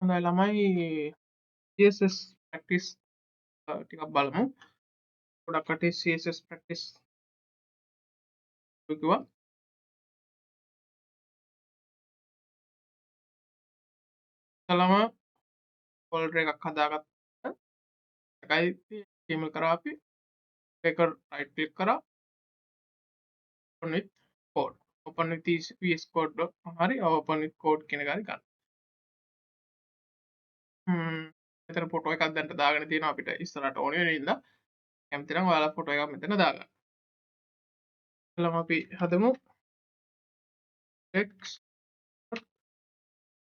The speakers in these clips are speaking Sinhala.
හොඳයි ළමයි CSS practice ටිකක් බලමු. ගොඩක් කටේ CSS practice කිව්වා. ළම ෆෝල්ඩර් එකක් හදාගත්තා. එකයි HTML කරා අපි. ඒක right click කරා. open with code. open with VS Code හරි open with code කියන එක හරි ගන්න. මෙතන ෆොටෝ එකක් දැන් දාගෙන තියෙනවා අපිට ඉස්සරහට ඕනේ වෙන ඉඳලා. කැමති නම් ඔයාලා ෆොටෝ එකක් මෙතන දාගන්න. එළම අපි හදමු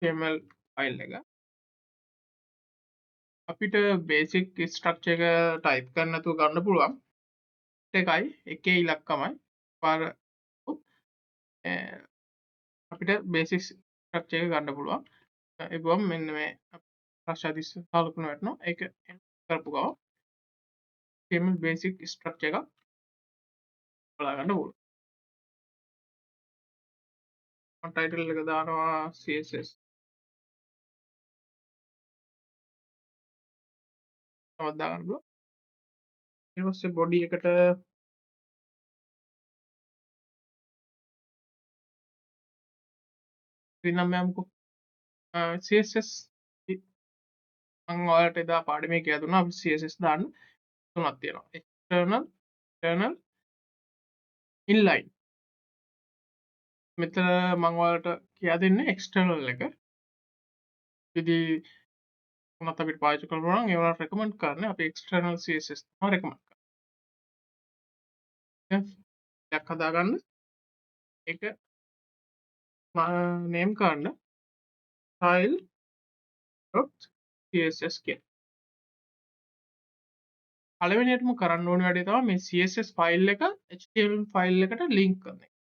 XML ෆයිල් එක. අපිට බේසික් ස්ට්‍රක්චර් එක ටයිප් කරන්න නැතුව ගන්න පුළුවන්. එකයි එකේ ඉලක්කමයි පාර අපිට බේසික් ස්ට්‍රක්චර් එක ගන්න පුළුවන්. ඒ ගොම් මෙන්න මේ ප්‍රශ්න 30 වැටෙනවා. ඒක කරපු ගමන් HTML බේසික් ස්ට්‍රක්චර් එක බලා ගන්න පුළුවන්. මම ටයිටල් එක දානවා CSS. තමයි දාගන්න පුළුවන්. ඊට පස්සේ බොඩි එකට නම් යමුකෝ. CSS මම ඔයාලට එදා පාඩමේ කියලා දුන්නා අපි CSS දාන්න තුනක් තියෙනවා. external, internal, inline. මෙතන මම ඔයාලට කියා දෙන්නේ external එක. ඉතින් මොනවත් අපිට පාවිච්චි කරනවා නම් ඒවා රෙකමන්ඩ් කරන්නේ අපි external CSS තමයි රෙකමන්ඩ් කරන්නේ. එකක් හදාගන්න. ඒක name කරන්න style.css කියන. පළවෙනියටම කරන්න ඕනේ වැඩේ තමයි මේ CSS ෆයිල් එක HTML ෆයිල් එකට ලින්ක් කරන එක.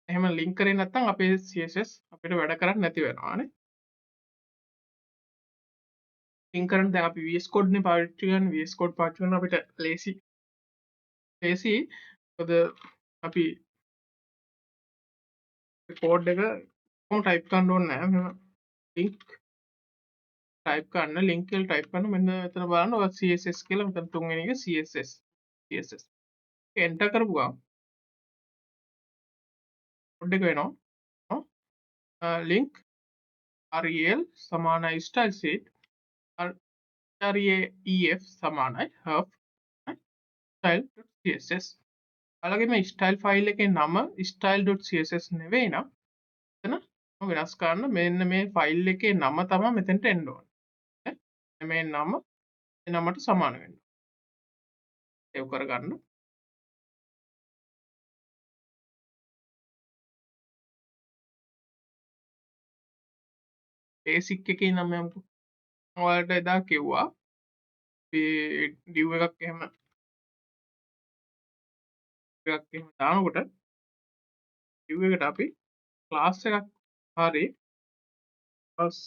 එහෙම ලින්ක් කරේ නැත්නම් අපේ CSS අපිට වැඩ කරන්නේ නැති වෙනවානේ. ලින්ක් කරන්න දැන් අපි VS Code නේ පාවිච්චි කරන්නේ. VS Code පාවිච්චි කරන අපිට ලේසි මොකද අපි කෝඩ් එක කොහොම ටයිප් කරන්න ඕනේ නැහැ. මෙහෙම ලින්ක් ටයිප් කරන්න ලින්ක් කියලා ටයිප් කරන මෙන්න මෙතන බලන්න ඔය CSS කියලා මෙතන තුන්වෙනි එක CSS. එන්ටර් කරපු ගමන් කෝඩ් එක වෙනවා. ලින්ක් rel සමානයි style sheet ref සමානයි half style.css. అలాగే මේ style ෆයිල් එකේ නම style.css නෙවෙයි නම් එතන වෙනස් කරන්න මෙන්න මේ ෆයිල් එකේ නම තමයි මෙතනට එන්න ඕනේ. මේ නම ඒ නමට සමාන වෙන්න. සේව් කරගන්න. බේසික් එකේ නම යමුකෝ. ඔයාලට එදා කිව්වා අපි div එකක් එහෙම දානකොට div එකට අපි class එකක් හරි class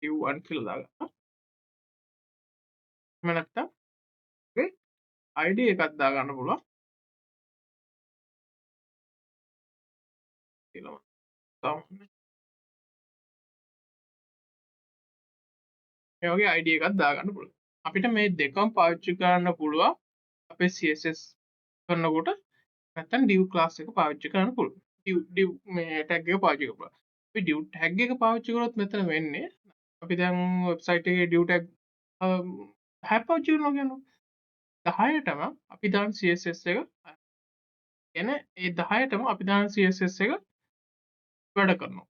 div1 කියලා දාගන්නවා. එහෙම නැත්නම් ඔගේ id එකක් දාගන්න පුළුවන්. කියලා තමයි. මේ වගේ id එකක් දාගන්න පුළුවන්. අපිට මේ දෙකම පාවිච්චි කරන්න පුළුවන් අපේ CSS කරනකොට නැත්නම් div class එක පාවිච්චි කරන්න පුළුවන්. div මේ tag එක පාවිච්චි කරලා. අපි div tag එක පාවිච්චි කරොත් මෙතන වෙන්නේ අපි දැන් වෙබ්සයිට් එකේ div tag 10 පාවිච්චි කරනවා කියනවා. 10ටම අපි දාන CSS එක එන ඒ 10ටම අපි දාන CSS එක වැඩ කරනවා.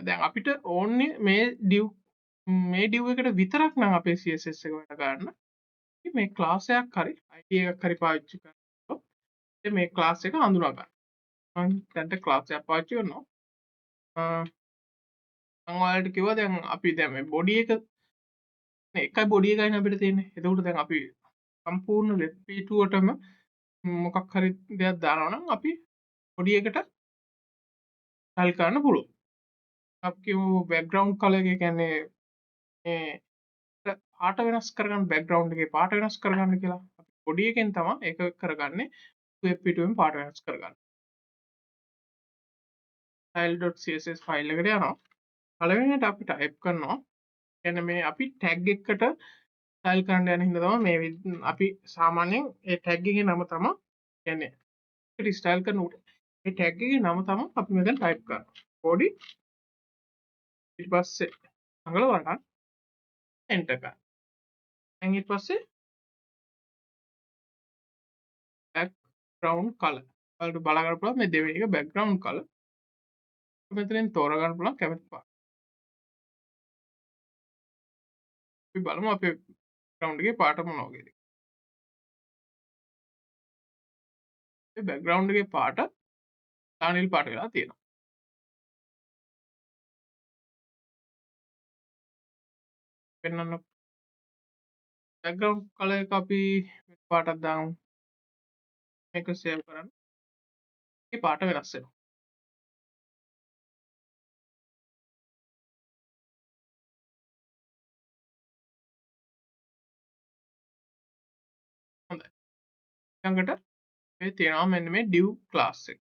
දැන් අපිට ඕනේ මේ div එකට විතරක් නම් අපේ CSS එක වැඩ ගන්න. මේ class එකක් හරි id එකක් හරි පාවිච්චි කරනකොට මේ class එක හඳුනා ගන්න. මම දැන්ට class එකක් පාවිච්චි කරනවා. මම ඔයාලට කිව්වා දැන් අපි දැන් මේ body එක එකයි body එකයි අපිට තියෙන්නේ. එතකොට දැන් අපි සම්පූර්ණ web page එකටම මොකක් හරි දෙයක් දානවා නම් අපි body එකට style කරන්න පුළුවන්. අපි කියමු background color එක කියන්නේ මේ පාට වෙනස් කරගන්න background එකේ පාට වෙනස් කරගන්න කියලා. අපි body එකෙන් තමයි ඒක කරගන්නේ. web පිටුවෙන් පාට වෙනස් කරගන්න. style.css ෆයිල් එකට යනවා. පළවෙනියට අපි ටයිප් කරනවා. කියන්නේ මේ අපි ටැග් එකකට ස්ටයිල් කරන්න යන හින්දා තමයි මේ අපි සාමාන්‍යයෙන් ඒ ටැග් එකේ නම තමයි කියන්නේ ඒකට ස්ටයිල් කරනකොට ඒ ටැග් එකේ නම තමයි අපි මෙතන ටයිප් කරනවා. body ඊට පස්සේ අඟලවන්න එන්ටර් කරන්න. දැන් ඊට පස්සේ background color වලට බලා ගන්න පුළුවන් මේ දෙවෙනි එක background color. මෙතනින් තෝරා ගන්න පුළුවන් කැමති පාට. අපි බලමු අපේ background එකේ පාට මොනවා වගේද. මේ background එකේ පාට ලානිල් පාට වෙලා තියෙනවා. පෙන්වන්න background color එක අපි පාටක් දාමු. මේක සේව් කරන්න. මේ පාට වෙනස් වෙනවා. හොඳයි. ඊළඟට මේ තියෙනවා මෙන්න මේ div class එක.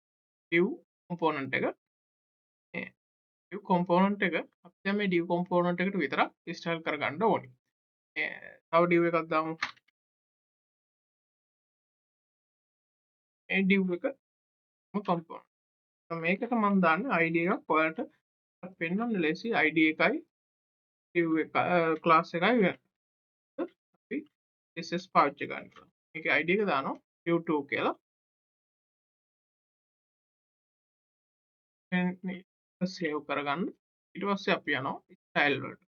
div component එක. මේ div component එක අපි දැන් මේ div component එකට විතරක් install කරගන්න ඕනේ. තව div එකක් දාමු. මේ div එක component. මේකට මම දාන්නේ id එකක් ඔයාලට පෙන්වන්න ලේසි id එකයි div එක class එකයි වෙන. අපි ss පාවිච්චි කරනවා. මේකේ id එක දානවා div2 කියලා. සේව් කරගන්න. ඊට පස්සේ අපි යනවා style වලට.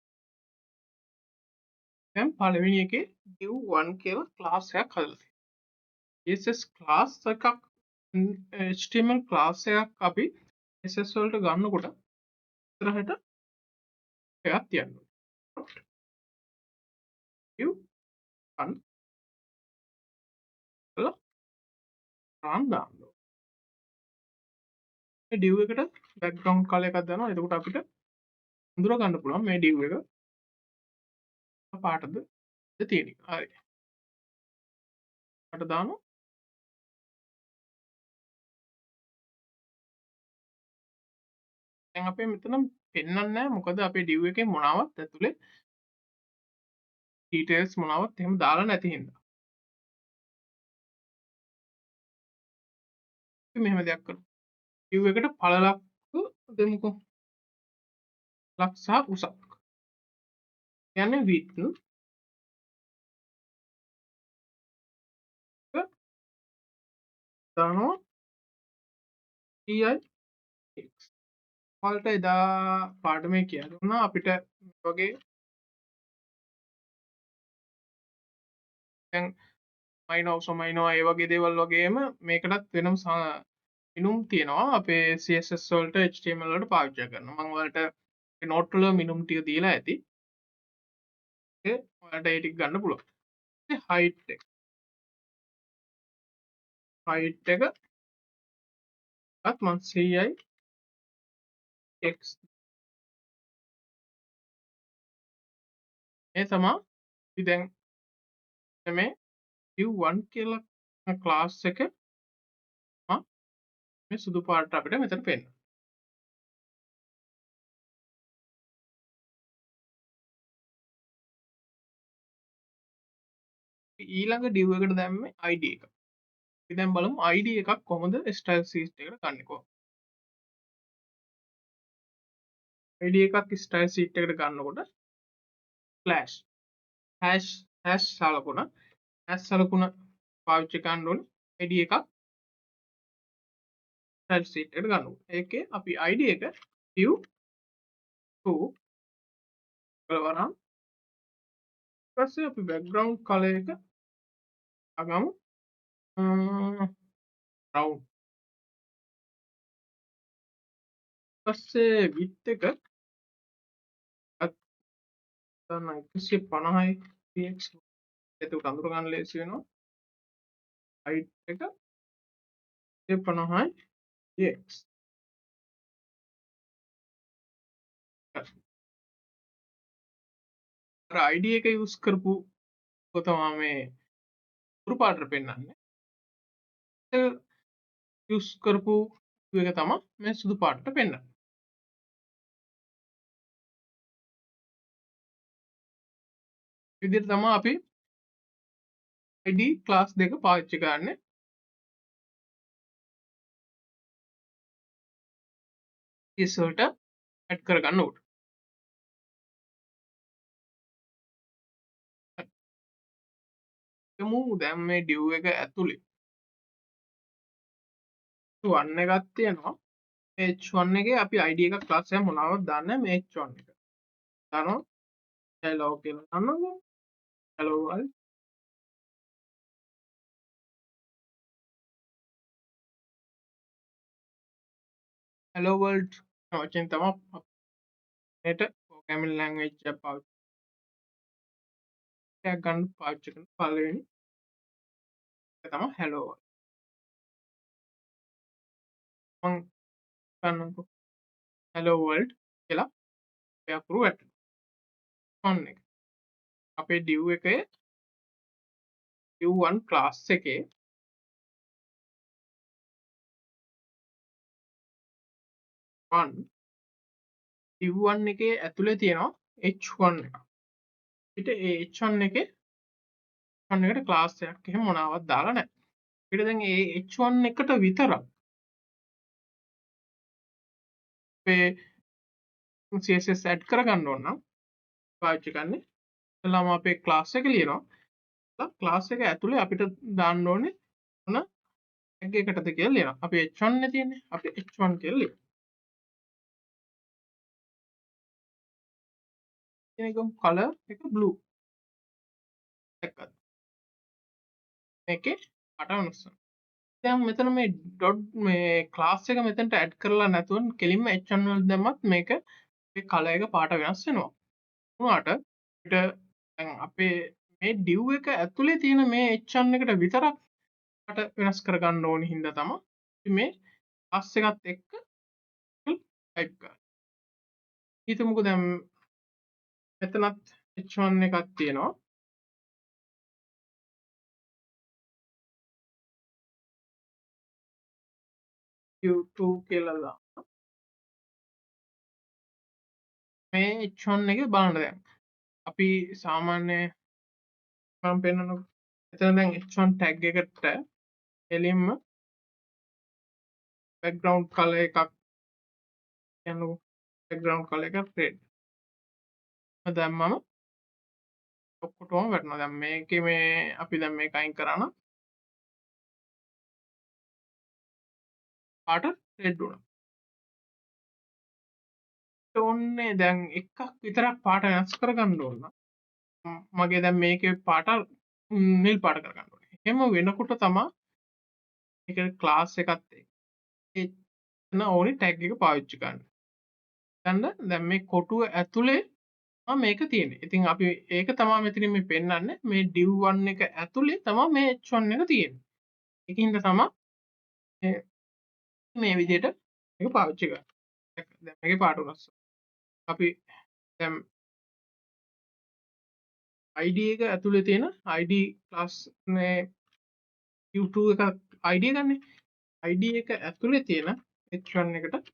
දැන් පළවෙනි එකේ div1 කියලා class එකක් හදලා තියෙනවා. ss class එකක් HTML class එකක් අපි ss වලට ගන්නකොට ඉස්සරහට එකක් තියන්න ඕනේ. div1 කියලා run දාන්න ඕනේ. මේ div එකට background color එකක් දානවා. එතකොට අපිට හඳුනා ගන්න පුළුවන් මේ div එක පාටද තියෙන එක. හරි. පාට දානවා. දැන් අපේ මෙතන පෙන්වන්නේ නැහැ මොකද අපේ div එකේ මොනවත් ඇතුලේ details මොනවත් එහෙම දාලා නැති හින්දා. අපි මෙහෙම දෙයක් කරමු. div එකට පළලක් දෙමුකෝ. ලක් සහ උසක්. කියන්නේ width දානවා pix. ඔයාලට එදා පාඩමේ කියලා දුන්නා අපිට වගේ දැන් මයිනෝ ඒ වගේ දේවල් වගේම මේකටත් වෙනම මිනුම් තියෙනවා අපේ CSS වලට HTML වලට පාවිච්චි කරනවා. මම ඔයාලට නෝට් වල මිනුම් ටික දීලා ඇති. ඒක ඔයාලට ඒ ටික ගන්න පුළුවන්. height එක අත් මම CI x ඒ තමයි අපි දැන් මේ div1 කියලා class එක මේ සුදු පාට අපිට මෙතන පේනවා. ඊළඟ div එකට දැම්මේ id එක. අපි දැන් බලමු id එකක් කොහොමද style sheet එකට ගන්නෙ කොහොමද. id එකක් style sheet එකට ගන්නකොට slash hash සලකුණ පාවිච්චි කරන්න ඕනේ id එකක් style sheet එකට ගන්නකොට. ඒකේ අපි id එක div2 කරවනම් ඊපස්සේ අපි background color එක අගමු round. ඊපස්සේ width එක ගන්න 150යි px. එතකොට අඳුර ගන්න ලේසි වෙනවා. height එක 150යි px. අර id එක යූස් කරපු තමයි මේ උරු පාටට පෙන්වන්නේ. යූස් කරපු එක තමයි මේ සුදු පාටට පෙන්වන්නේ. විදිහට තමයි අපි id ක්ලාස් දෙක පාවිච්චි කරන්නේ. keys වලට ඇඩ් කරගන්න ඕන. යමු දැන් මේ div එක ඇතුලේ h1 එකක් තියෙනවා. h1 එකේ අපි id එකක් ක්ලාස් එකක් මොනවද දාන්නේ මේ h1 එක. දානවා hello කියලා දානවා. hello world. hello world වචෙන් තමයි අපිට programming language එක පාවිච්චි ගන්න පාවිච්චි කරන පළවෙනි එක තමයි hello world. මම ගන්නකො hello world කියලා අපේ අකුරු වැටෙනවා. on එක. අපේ div එකේ div1 class එකේ div1 එකේ ඇතුලේ තියෙනවා h1 එක. ඊට ඒ h1 එකේ h1 එකට ක්ලාස් එකක් එහෙම මොනවත් දාලා නැහැ. ඊට දැන් ඒ h1 එකට විතරක් අපේ CSS ඇඩ් කරගන්න ඕන නම් පාවිච්චි කරන්නේ ඉතලාම අපේ ක්ලාස් එක ලියනවා. ක්ලාස් එක ඇතුලේ අපිට දාන්න ඕනේ මොන ටැග් එකකටද කියලා ලියනවා. අපි h1 නේ තියෙන්නේ. අපි h1 කියලා ලියනවා. එකම color එක blue. දැක්කද? මේකේ පාට වෙනස් වෙනවා. දැන් මෙතන මේ ඩොට් මේ ක්ලාස් එක මෙතනට ඇඩ් කරලා නැතුව කෙලින්ම h1 වල දැම්මත් මේක මේ කලර් එක පාට වෙනස් වෙනවා. වුණාට අපිට දැන් අපේ මේ div එක ඇතුලේ තියෙන මේ h1 එකට විතරක් පාට වෙනස් කරගන්න ඕනි හින්දා තමයි මේ ක්ලාස් එකත් එක්ක ටයිප් කරන්නේ. හිතමුකෝ දැන් මෙතනත් h1 එකක් තියෙනවා. div2 කියලා දාන්න. මේ h1 එකේ බලන්න දැන් අපි සාමාන්‍ය මම පෙන්නනවා. එතන දැන් h1 ටැග් එකට එලින්ම background color එකක් යනවා. background color එක red. දැම්මම ඔක්කොටම වැටෙනවා. දැන් මේකේ මේ අපි දැන් මේක අයින් කරා නම් පාට රෙඩ් වුණා. ඕන්නේ දැන් එකක් විතරක් පාට වෙනස් කරගන්න ඕන. මගේ දැන් මේකේ පාට නිල් පාට කරගන්න ඕනේ. එහෙම වෙනකොට තමයි මේක ක්ලාස් එකත් එන්න ඕනි ටැග් එක පාවිච්චි කරන්න. දැන් මේ කොටුව ඇතුලේ මේක තියෙන්නේ. ඉතින් අපි ඒක තමයි මෙතනින් මේ පෙන්නන්නේ. මේ div1 එක ඇතුලේ තමයි මේ h1 එක තියෙන්නේ. ඒකින්ද තමයි මේ විදිහට මේක පාවිච්චි කරන්නේ. දැන් මේකේ පාට වෙනස්. අපි දැන් id එක ඇතුලේ තියෙන id class මේ div2 එක id ගන්නේ. id එක ඇතුලේ තියෙන h1 එකට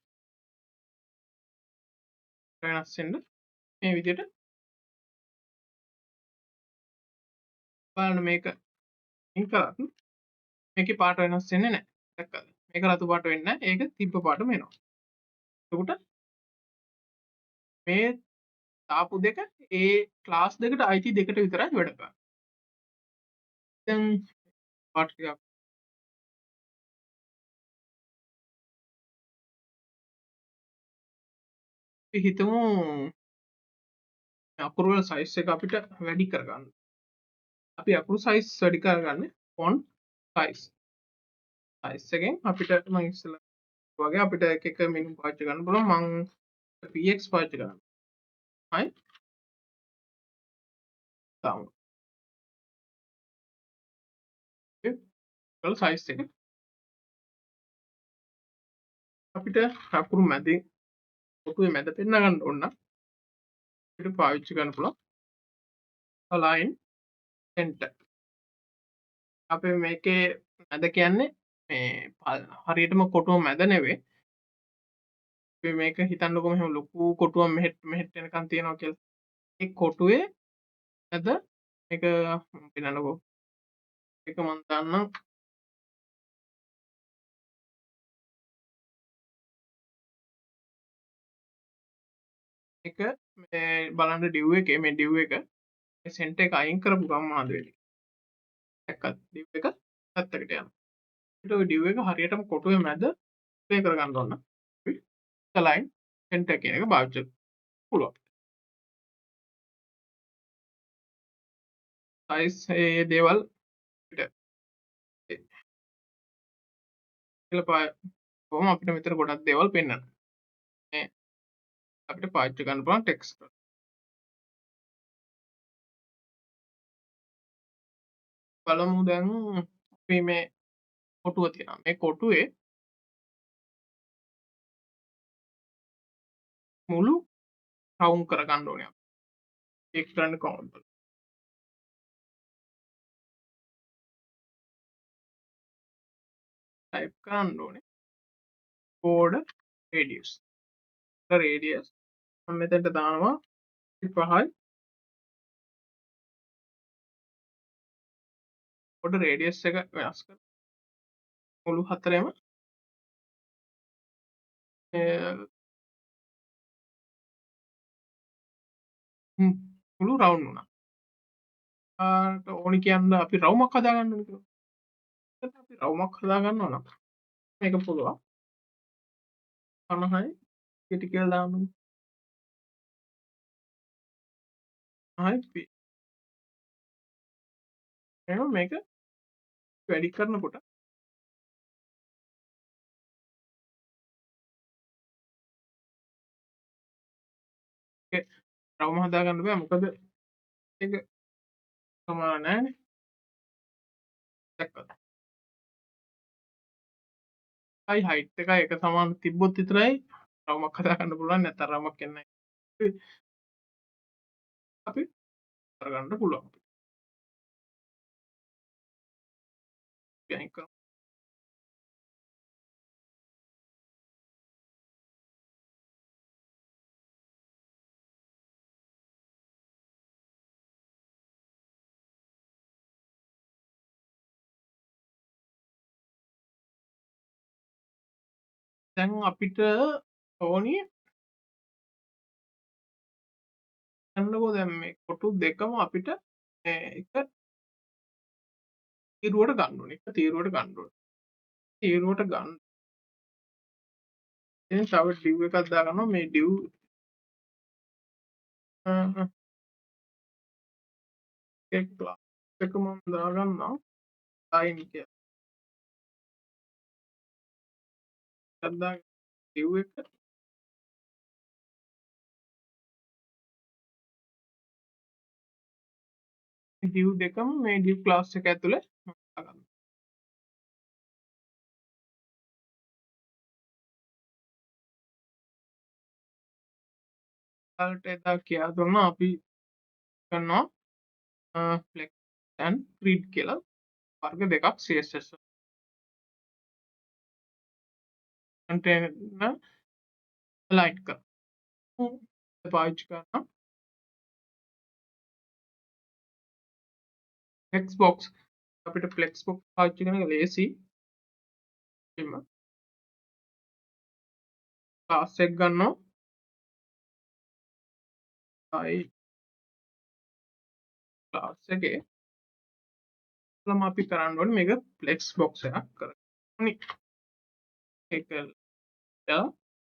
වෙනස් වෙන්න මේ විදිහට බලන්න මේක ඉන් කරත් මේකේ පාට වෙනස් වෙන්නේ නැහැ. දැක්කද? මේක රතු පාට වෙන්නේ නැහැ. ඒක තිබ්බ පාටම එනවා. එතකොට මේ තාපු දෙක ඒ ක්ලාස් දෙකට අයිති දෙකට විතරයි වැඩ කරන්නේ. දැන් පාට ටිකක් අපි හිතමු අකුරු වල සයිස් එක අපිට වැඩි කරගන්න. අපි අකුරු සයිස් වැඩි කරගන්නේ font size. size එකෙන් අපිට මම ඉස්සෙල්ලා වගේ අපිට එක එක මෙනු පාවිච්චි කරන්න පුළුවන්. මම px පාවිච්චි කරනවා. හයි. දාමු. වල සයිස් එක අපිට අකුරු මැදින් කොටුවේ මැද පෙන්න ගන්න ඕන නම් අපිට පාවිච්චි කරන්න පුළුවන් align center. අපේ මේකේ මැද කියන්නේ මේ හරියටම කොටුව මැද නෙවෙයි. අපි මේක හිතන්නකො මෙහෙම ලොකු කොටුවක් මෙහෙට එනකන් තියනවා කියලා. ඒ කොටුවේ මැද මේක පෙන්නන්නකෝ. ඒක මම දාන්නම්. එක මේ බලන්න div එකේ මේ div එක මේ center එක අයින් කරපු ගමන් මොනවද වෙන්නේ? දැක්කද? div එක පැත්තකට යනවා. ඊට ඔය div එක හරියටම කොටුවේ මැද ප්ලේ කරගන්න ඕන. අපි line center කියන එක පාවිච්චි කරන්න පුළුවන්. size ඒ දේවල් අපිට කියලා කොහොම අපිට මෙතන ගොඩක් දේවල් පෙන්වන්න. මේ අපිට පාවිච්චි කරන්න පුළුවන් ටෙක්ස්ට්. බලමු දැන් අපි මේ කොටුව තියෙනවා. මේ කොටුවේ මුළු රවුන්ඩ් කරගන්න ඕනේ අපි. ඒක කරන්න කොහොමද? ටයිප් කරන්න ඕනේ border radius. radius මම මෙතනට දානවා 5යි. border radius එක වෙනස් කරලා මුළු හතරෙම මුළු රවුන්ඩ් වුණා. ඕනි කියන්න අපි රවුමක් හදාගන්න ඕනේ කියලා. එතකොට අපි රවුමක් හදාගන්නවා නම් මේක පුළුවන්. 50යි කෙටි කියලා දාන්න. 50යි එහෙනම් මේක වැඩි කරනකොට ඒක රවුම හදාගන්න බෑ මොකද ඒක සමාන නැහැනේ. දැක්කද? අයි height එකයි එක සමාන තිබ්බොත් විතරයි රවුමක් හදාගන්න පුළුවන් නැත්නම් රවුමක් එන්නේ නැහැ. අපි කරගන්න පුළුවන්. අයින් කරමු. දැන් අපිට ඕනි ගන්නකො දැන් මේ කොටු දෙකම අපිට එක තීරුවට ගන්න ඕනේ. එක තීරුවට ගන්න ඕනේ. තීරුවට ගන්න. දැන් තව div එකක් දාගන්නවා මේ div එක class එක මම දාගන්නවා line කියලා. දාගන්න div එක div දෙකම මේ div class එක ඇතුලේ දාගන්න. ඊට එදා කියලා දුන්නා අපි කරනවා flex and grid කියලා වර්ග දෙකක් CSS container align කරනවා. පාවිච්චි කරනවා flex box අපිට flex box පාවිච්චි කරන එක ලේසි. එන්න class එක ගන්නවා. ආයි class එකේ ළම අපි කරන්න ඕනේ මේක flex box එකක් කරගන්න. ඒක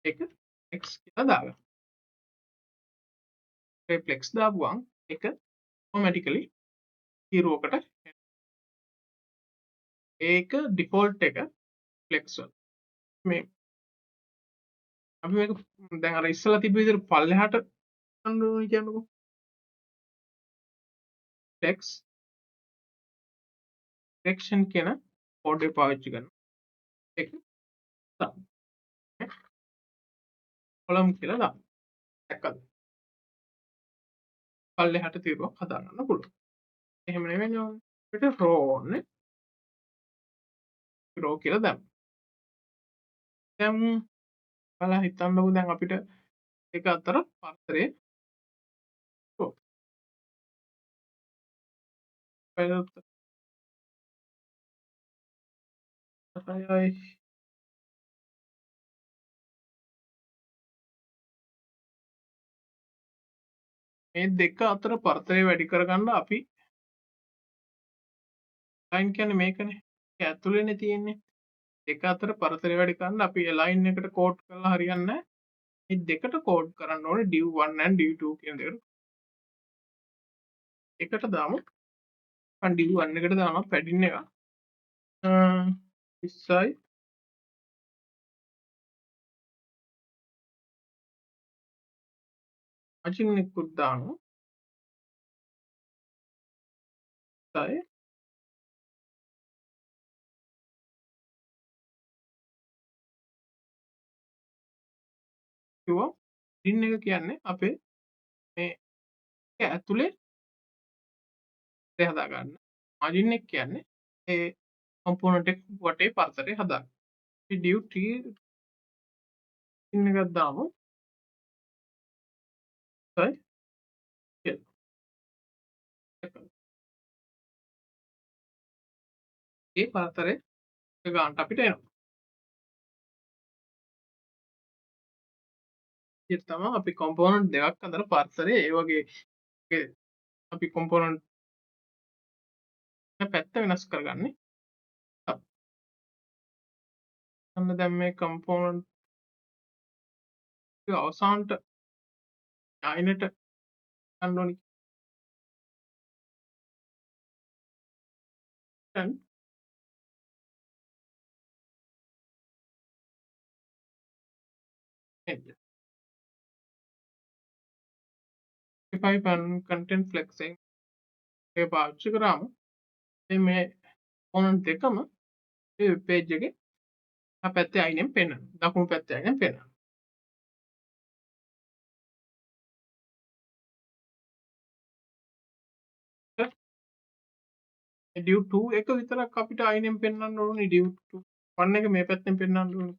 ඒක x කියලා දාගන්න. ඒ flex දාපුවම ඒක automatically හීරුවකට ඒක default එක flex වල මේ අපි මේක දැන් අර ඉස්සලා තිබ්බ විදිහට පල්ලෙහාට ගන්න ඕනේ කියන්නකෝ. flex direction කියන කෝඩ් එක පාවිච්චි කරනවා. ඒක දාන්න. column කියලා දාන්න. දැක්කද? පල්ලෙහාට තීරුවක් හදාගන්න පුළුවන්. එහෙම නෙවෙයි ඕනේ. අපිට row ඕනේ. row කියලා දාන්න. දැන් බලලා හිතන්නකෝ දැන් අපිට ඒක අතර පරතරය මේ දෙක අතර පරතරය වැඩි කරගන්න අපි ලයින් කියන්නේ මේකනේ. ඒක ඇතුලේනේ තියෙන්නේ. දෙක අතර පරතරය වැඩි කරන්න අපි ලයින් එකට කෝඩ් කරලා හරියන්නේ නැහැ. මේ දෙකට කෝඩ් කරන්න ඕනේ div1 and div2 කියන දෙකට. එකට දාමු. මම div1 එකට දානවා padding එක. 20යි margin එකකුත් දානවා. 20යි කිව්වා padding එක කියන්නේ අපේ මේ ඇතුලේ හදාගන්න. margin එක කියන්නේ ඒ component එක වටේ පරතරය හදාගන්න. අපි div3 එකක් දාමු. 20යි ඒ පරතරය ගානට අපිට එනවා. ඒක තමයි අපි component දෙකක් අතර පරතරය ඒ වගේ අපි component පැත්ත වෙනස් කරගන්නේ. අන්න දැන් මේ component එක අවසානට join එකට ගන්න ඕනි. දැන් Shopify content flexing එක පාවිච්චි කරාම මේ component දෙකම මේ වෙබ් පේජ් එකේ පැත්තේ අයිනෙන් පෙන්වනවා. දකුණු පැත්තේ අයිනෙන් පෙන්වනවා. div2 එක විතරක් අපිට අයිනෙන් පෙන්වන්න ඕනේ. div1 එක මේ පැත්තෙන් පෙන්වන්න ඕනේ.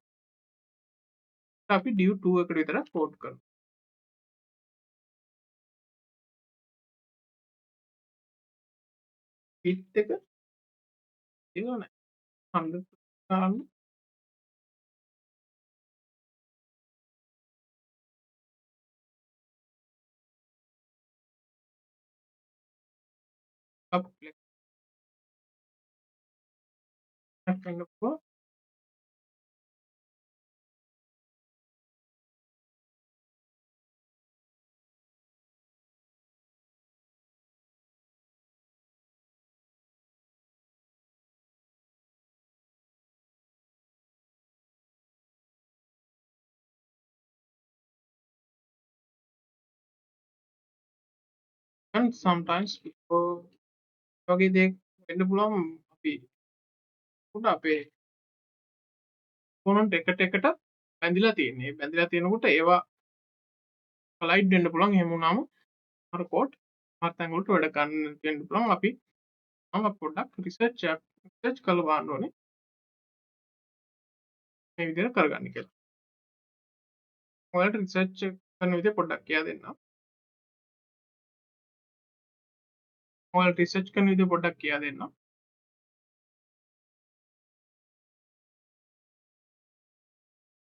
අපි div2 එකට විතරක් කෝඩ් කරනවා. width එක තියෙනවා නෑ 100 ගන්න අප්ලයි කරනකොට and sometimes වගේ දෙයක් වෙන්න පුළුවන් අපි උඩ අපේ component එකට බැඳිලා තියෙන්නේ. බැඳිලා තියෙනකොට ඒවා collide වෙන්න පුළුවන්. එහෙම වුණාම අර code මාර්තන් වලට වැඩ ගන්න වෙන්න පුළුවන්. අපි මම පොඩ්ඩක් රිසර්ච් කරලා බලන්න ඕනේ. මේ විදිහට කරගන්න කියලා. ඔයාලට රිසර්ච් කරන විදිහ පොඩ්ඩක් කියලා දෙන්නම්. ඔයාලට රිසර්ච් කරන විදිහ පොඩ්ඩක් කියලා දෙන්නම්.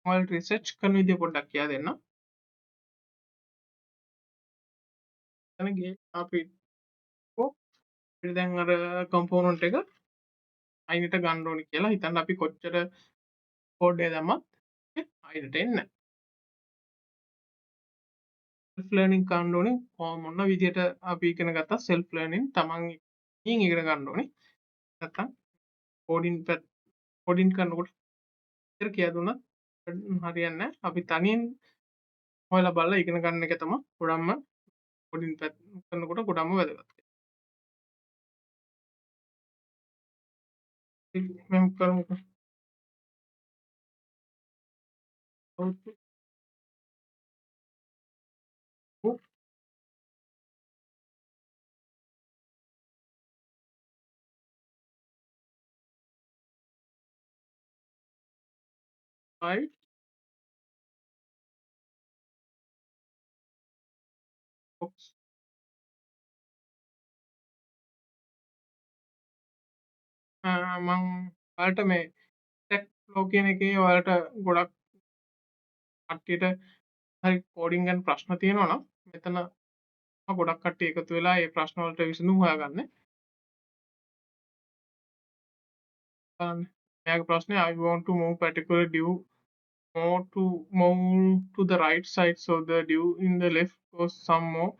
ඔයාලට රිසර්ච් කරන විදිහ පොඩ්ඩක් කියලා දෙන්නම්. එතන ගිහින් අපි දැන් අර component එක අයිනට ගන්න ඕනේ කියලා හිතන්න අපි කොච්චර කෝඩ් එක දැම්මත් අයිනට එන්නේ නැහැ. self learning කරන්න ඕනේ මොන විදිහට අපි ඉගෙන ගත්තා self learning තමන් ඉගෙන ගන්න ඕනේ. නැත්තම් කෝඩින් කරනකොට ඉතින් කියලා දුන්නත් හරියන්නේ නැහැ. අපි තනියෙන් හොයලා බලලා ඉගෙන ගන්න එක තමයි ගොඩක්ම කෝඩින් කරනකොට ගොඩක්ම වැදගත්. මෙහෙම කරමුකෝ. output 5 box මං ඔයාලට මේ ටෙක් ෆ්ලෝ කියන එකේ ඔයාලට ගොඩක් කට්ටියට හරි කෝඩින් ගැන ප්‍රශ්න තියෙනවා නම් මෙතන ගොඩක් කට්ටිය එකතු වෙලා ඒ ප්‍රශ්න වලට විසඳුම් හොයාගන්න. මෙයාගේ ප්‍රශ්නේ I want to move particular div more to the right side so the div in the left goes some more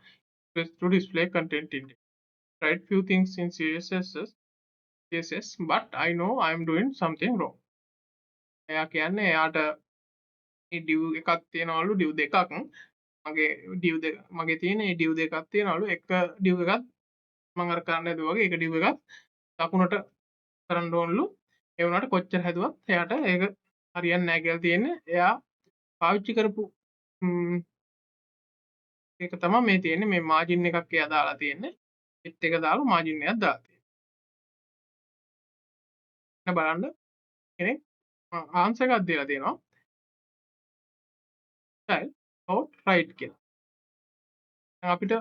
space to display content in it. Write few things in CSS but I know I'm doing something wrong. එයා කියන්නේ එයාට මේ div එකක් තියෙනවලු div දෙකක් මගේ div දෙක මගේ තියෙන මේ div දෙකක් තියෙනවලු එක div එකක් මම අර කරන්න හදුවා වගේ එක div එකක් දකුණට කරන්න ඕනලු ඒ වුණාට කොච්චර හැදුවත් එයාට ඒක හරියන්නේ නැහැ කියලා තියෙන්නේ එයා පාවිච්චි කරපු ඒක තමයි මේ තියෙන්නේ මේ මාජින් එකක් එයා දාලා තියෙන්නේ පිට එක දාලා මාජින් එකක් දාලා තියෙනවා බලන්න කෙනෙක් ආන්සර් එකක් දීලා තියෙනවා style out right කියලා දැන් අපිට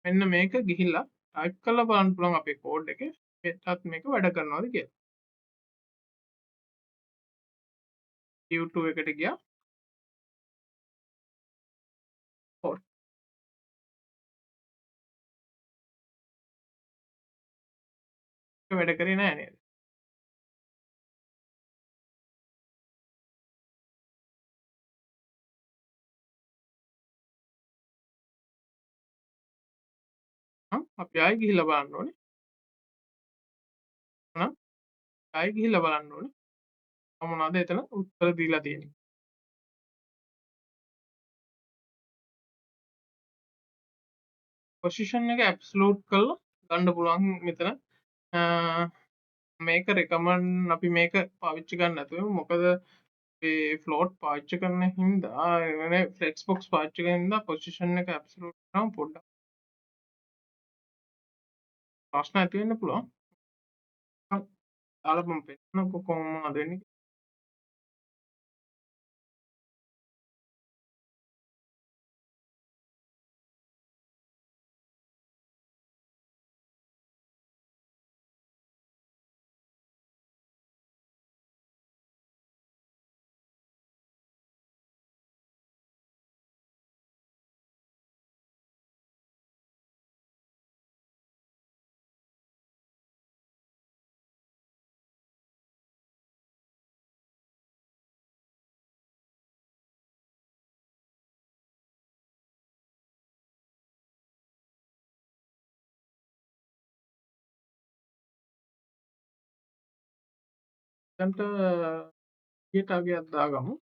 මෙන්න මේක ගිහිල්ලා ටයිප් කරලා බලන්න පුළුවන් අපේ කෝඩ් එකේ මෙතනත් මේක වැඩ කරනවද කියලා div2 එකට ගියා code එක වැඩ කරේ නැහැ නේද අපි ආයෙ ගිහිල්ලා බලන්න ඕනේ එහෙනම් ආයෙ ගිහිල්ලා බලන්න ඕනේ මොනවද එතන උත්තර දීලා තියෙන්නේ පොසිෂන් එක ඇබ්සලූට් කරලා ගන්න පුළුවන් මෙතන මේක රෙකමන්ඩ් අපි මේක පාවිච්චි කරන්න නැතුව මොකද මේ ෆ්ලෝට් පාවිච්චි කරන හින්දා يعني ෆ්ලෙක්ස් බොක්ස් පාවිච්චි කරන හින්දා පොසිෂන් එක ඇබ්සලූට් කරාම පොඩ්ඩක් ප්‍රශ්න ඇති වෙන්න පුළුවන් දාලා මම පෙන්නකො කොහොමද වෙන්නේ දැන්ට ඊට අගයක් දාගමු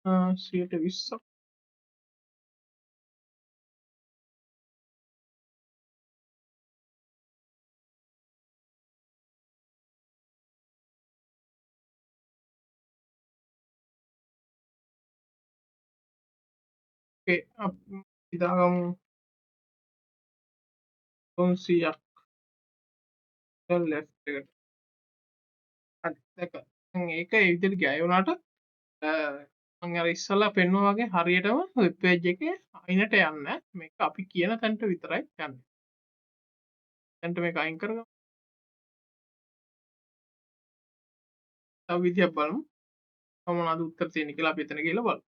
120ක් අපි දාගමු 300ක් left එකට හරි දැක්ක දැන් ඒක ඒ විදිහට ගියා ඒ වුණාට මම අර ඉස්සලා පෙන්නුවා වගේ හරියටම වෙබ් පේජ් එකේ අයිනට යන්නේ මේක අපි කියන තැනට විතරයි යන්නේ දැන්ට මේක අයින් කරගමු තව විදියක් බලමු මොනවද උත්තර තියෙන්නේ කියලා අපි එතන ගිහලා බලමු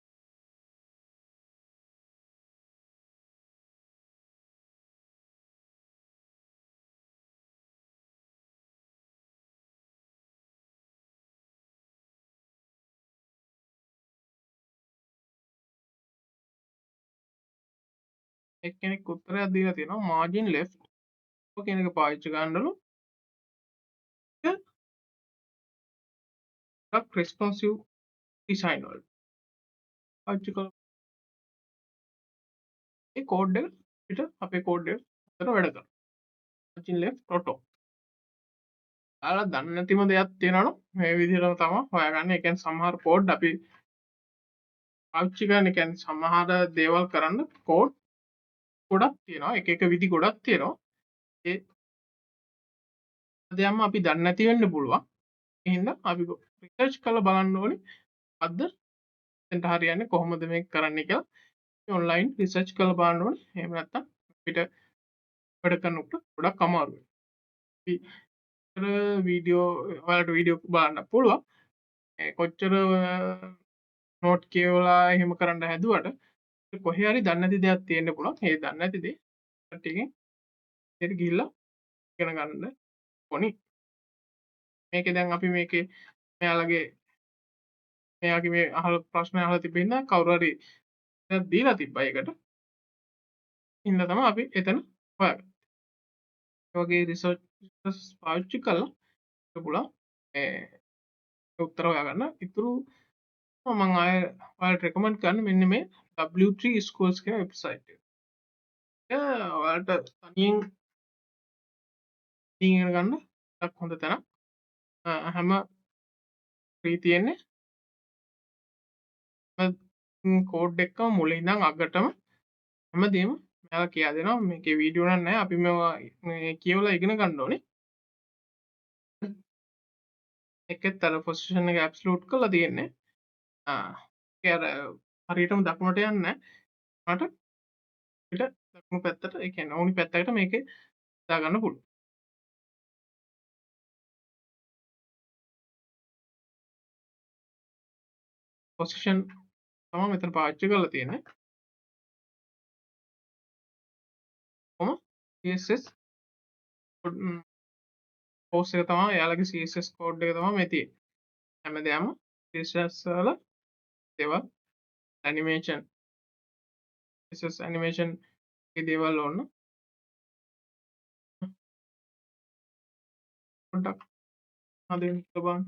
එක්කෙනෙක් උත්තරයක් දීලා තියෙනවා margin left කියන එක පාවිච්චි කරන්නලු ටිකක් responsive design වලට පාවිච්චි කරලා ඒ කෝඩ් එක පිට අපේ කෝඩ් එක අතර වැඩ කරනවා margin left auto ඔයාලා දන්නේ නැතිම දෙයක් තියෙනවනම් මේ විදිහටම තමයි හොයාගන්නේ ඒ කියන්නේ සමහර කෝඩ් අපි පාවිච්චි කරන කියන්නේ සමහර දේවල් කරන්න කෝඩ් ගොඩක් තියෙනවා එක එක විදි ගොඩක් තියෙනවා ඒ දෙයක්ම අපි දන්නේ නැති වෙන්න පුළුවන් ඒ හින්දා අපි රිසර්ච් කරලා බලන්න ඕනේ අද එතනට හරියන්නේ කොහොමද මේක කරන්නේ කියලා ඔන්ලයින් රිසර්ච් කරලා බලන්න ඕනේ එහෙම නැත්නම් අපිට වැඩ කරනකොට ගොඩක් අමාරු වෙනවා වීඩියෝ ඔයාලට වීඩියෝ බලන්න පුළුවන්. කොච්චර නෝට් කියවලා එහෙම කරන්න හැදුවට කොහේ හරි දන්නේ නැති දෙයක් තියෙන්න පුළුවන්. ඒ දන්නේ නැති දේ ටිකෙන් ඒකට ගිහිල්ලා ඉගෙන ගන්න ඕනි. මේකේ දැන් අපි මේකේ මෙයාලගේ මෙයාගේ මේ ප්‍රශ්න අහලා තිබෙන්න කවුරු හරි දීලා තිබ්බා ඒකට. ඉන්න තමයි අපි එතන හොයාගන්නේ. ඒ වගේ රිසර්ච් පාවිච්චි කරලා පුළුවන් ඒ උත්තර හොයාගන්න. ඉතුරු මම ආය ඔයාලට රෙකමන්ඩ් කරන්න මෙන්න මේ W3 schools කියන වෙබ්සයිට් එක. ඔයාලට තනියෙන් ඉගෙන ගන්න ටිකක් හොඳ තැනක්. හැම ෆ්‍රී තියෙන්නේ. කෝඩ් එකම මුලින් ඉඳන් අගටම හැමදේම මෙයාලා කියලා දෙනවා. මේකේ වීඩියෝ නම් නැහැ. අපි මේවා මේ කියවලා ඉගෙන ගන්න ඕනේ. එකෙත් අර පොසිෂන් එක ඇබ්සලූට් කරලා තියෙන්නේ. ඒ අර හරියටම දකුණට යන්නේ නැහැ. පිට දකුණු පැත්තට ඒ කියන්නේ ඕනි පැත්තකට මේකේ දාගන්න පුළුවන්. පොසිෂන් තමයි මෙතන පාවිච්චි කරලා තියෙන්නේ. කොහොම CSS කෝස් එක තමයි එයාලගේ CSS කෝඩ් එක තමයි මේ තියෙන්නේ. හැමදේම CSS වල දේවල් ඇනිමේෂන් CSS ඇනිමේෂන් ඒ දේවල් ඕන පොඩ්ඩක් හදින් බලන්න.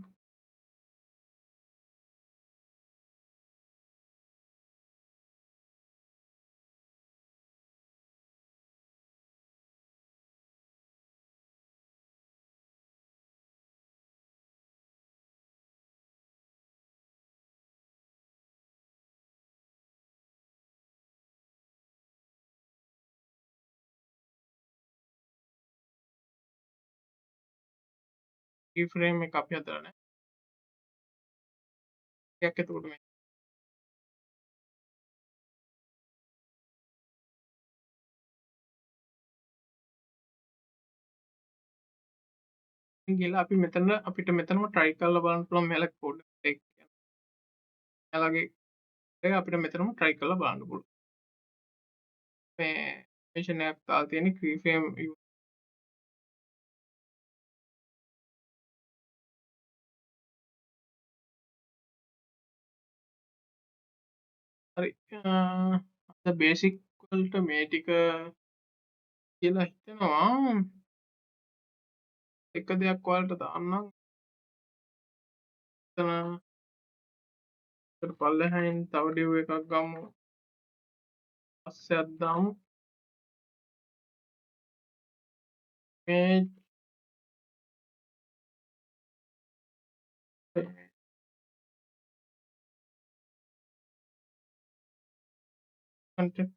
key frame එක අපි හදලා නැහැ. එකක් එතකොට මේ ගිහලා අපි මෙතන අපිට මෙතනම try කරලා බලන්න පුළුවන් මෙයාලගේ කෝඩ් එක. එයාලගේ ඒක අපිට මෙතනම try කරලා බලන්න පුළුවන්. මේ animation එකක් දාලා තියෙන්නේ keyframe හරි. අද බේසික් වලට මේ ටික කියලා හිතෙනවා. එක දෙයක් ඔයාලට දාන්නම්. එතන පල්ලෙහායින් තව ඩිව් එකක් ගමු. පස්සෙත් දාමු. මේ content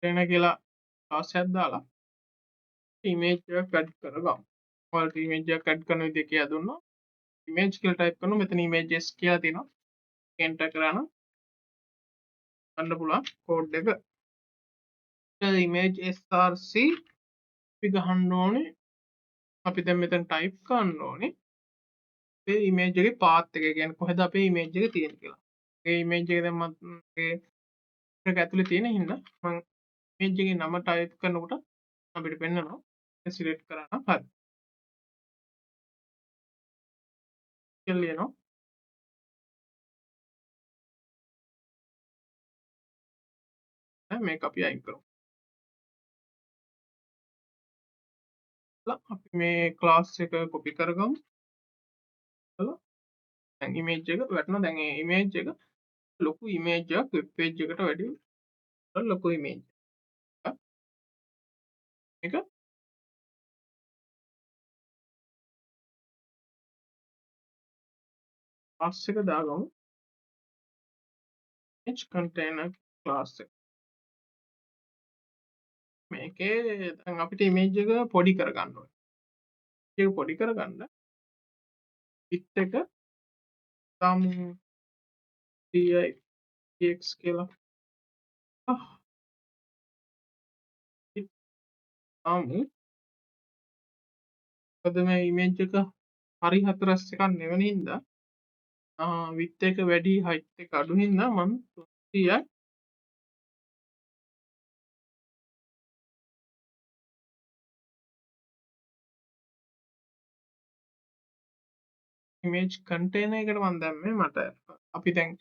එන කියලා class එකක් දාලා image එකක් add කරගමු. ඔයාලට image එකක් add කරන විදිය කියලා දුන්නා. image කියලා type කරනවා. මෙතන images කියලා තියෙනවා. enter කරා නම් ගන්න පුළුවන් code එක. image src අපි ගහන්න ඕනේ. අපි දැන් මෙතන type කරන්න ඕනේ. අපේ image එකේ path එක කියන්නේ කොහෙද අපේ image එක තියෙන්නේ කියලා. ඒ image එක දැන් මම ඒක ඇතුලේ තියෙන හින්දා මම image එකේ නම type කරනකොට අපිට පෙන්නනවා. select කරා නම් හරි. කියලා ලියනවා. දැන් මේක අපි අයින් කරමු. අපි මේ class එක copy කරගමු. දැන් image එක වැටෙනවා. දැන් මේ image එක ලොකු image එකක් web page එකට වැඩි ලොකු image එකක්. මේක class එක දාගමු. image container class එක. මේකේ දැන් අපිට image එක පොඩි කරගන්න ඕනේ. ඒක පොඩි කරගන්න width එක දාමු 3x කියලා. ආමු මොකද මේ ඉමේජ් එක හරි හතරස් එකක් නෙවෙන හින්දා width එක වැඩි height එක අඩු හින්දා මම 300යි image container එකට මම දැම්මේ මට අපි දැන්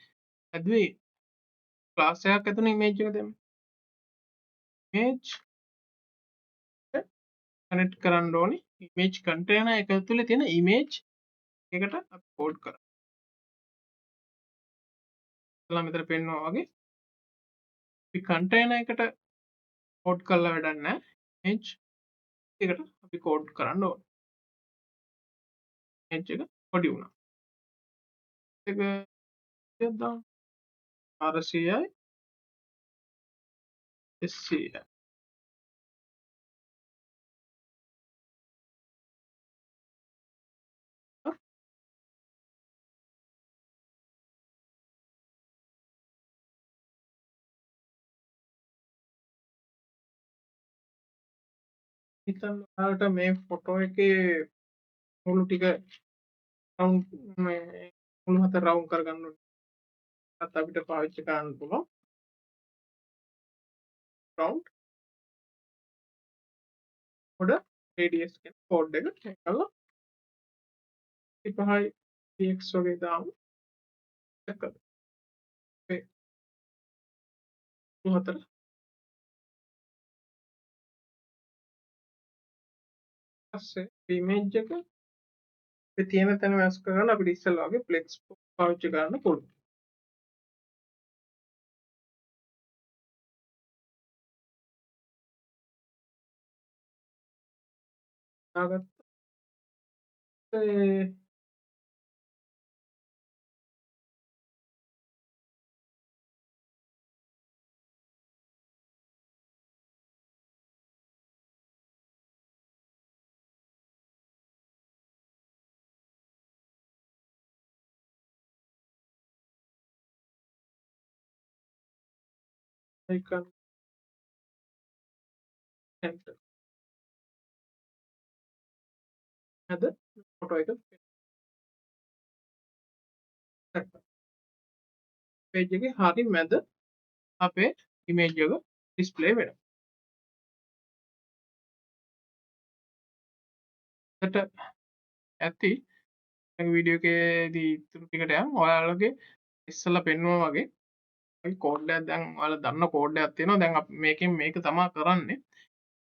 ඇදුවේ ක්ලාස් එකක් ඇතුළේ image එක දැම්මේ image කනෙක්ට් කරන්න ඕනේ image container එක ඇතුළේ තියෙන image එකට අපි කෝඩ් කරා. එතලා මෙතන පෙන්නනවා වගේ අපි container එකට කෝඩ් කරලා වැඩක් නැහැ. image එකට අපි කෝඩ් කරන්න ඕනේ. image එක පොඩි වුණා. ඒක දාන්න 400යි SCI හිතන්න ඔයාලට මේ ෆොටෝ එකේ මුළු ටික රවුන්ඩ් මේ මුළු හත රවුන්ඩ් කරගන්න ඕනේ. අපිට පාවිච්චි කරන්න පුළුවන් රවුන්ඩ් පොඩ රේඩියස් කියන කෝඩ් එක එකලා 35 px වගේ දාමු. දැක්කද? මේ මුළු හතර පස්සේ ඉමේජ් එක මේ තියෙන තැන වෙනස් කරගන්න අපිට ඉස්සෙල්ලා වගේ flex පාවිච්චි කරන්න පුළුවන්. දාගත්ත icon enter අද ෆොටෝ එක page එකේ හරි මැද අපේ image එක display වෙනවා. එතට ඇති වීඩියෝ එකේදී ඉතුරු ටිකට යමු. ඔයාලගේ ඉස්සෙල්ලා පෙන්නුවා වගේ අපි කෝඩ් එකක් දැන් ඔයාලා දන්න කෝඩ් එකක් තියෙනවා. දැන් අපි මේකෙන් මේක තමයි කරන්නේ.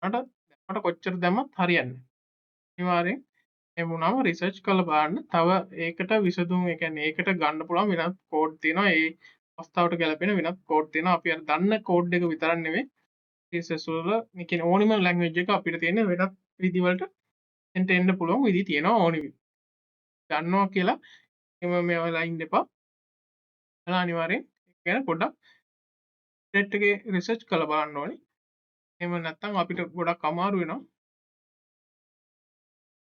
මට කොච්චර දැම්මත් හරියන්නේ නැහැ. අනිවාර්යෙන් එහෙම වුණාම රිසර්ච් කරලා බලන්න. තව ඒකට විසඳුම් ඒ කියන්නේ ඒකට ගන්න පුළුවන් වෙනත් කෝඩ් තියෙනවා. ඒ අවස්ථාවට ගැලපෙන වෙනත් කෝඩ් තියෙනවා. අපි අර දන්න කෝඩ් එක විතරක් නෙමෙයි CSS වල මේ කියන්නේ ඕනිම ලැන්ග්වේජ් එක අපිට තියෙන වෙනත් විදි වලට එන්න පුළුවන් විදි තියෙනවා ඕනි විදි. දන්නවා කියලා එම මේවා ඉන්න එපා. ඔයාලා අනිවාර්යෙන් ඒක ගැන පොඩ්ඩක් නෙට් එකේ රිසර්ච් කරලා බලන්න ඕනේ. එහෙම නැත්නම් අපිට ගොඩක් අමාරු වෙනවා.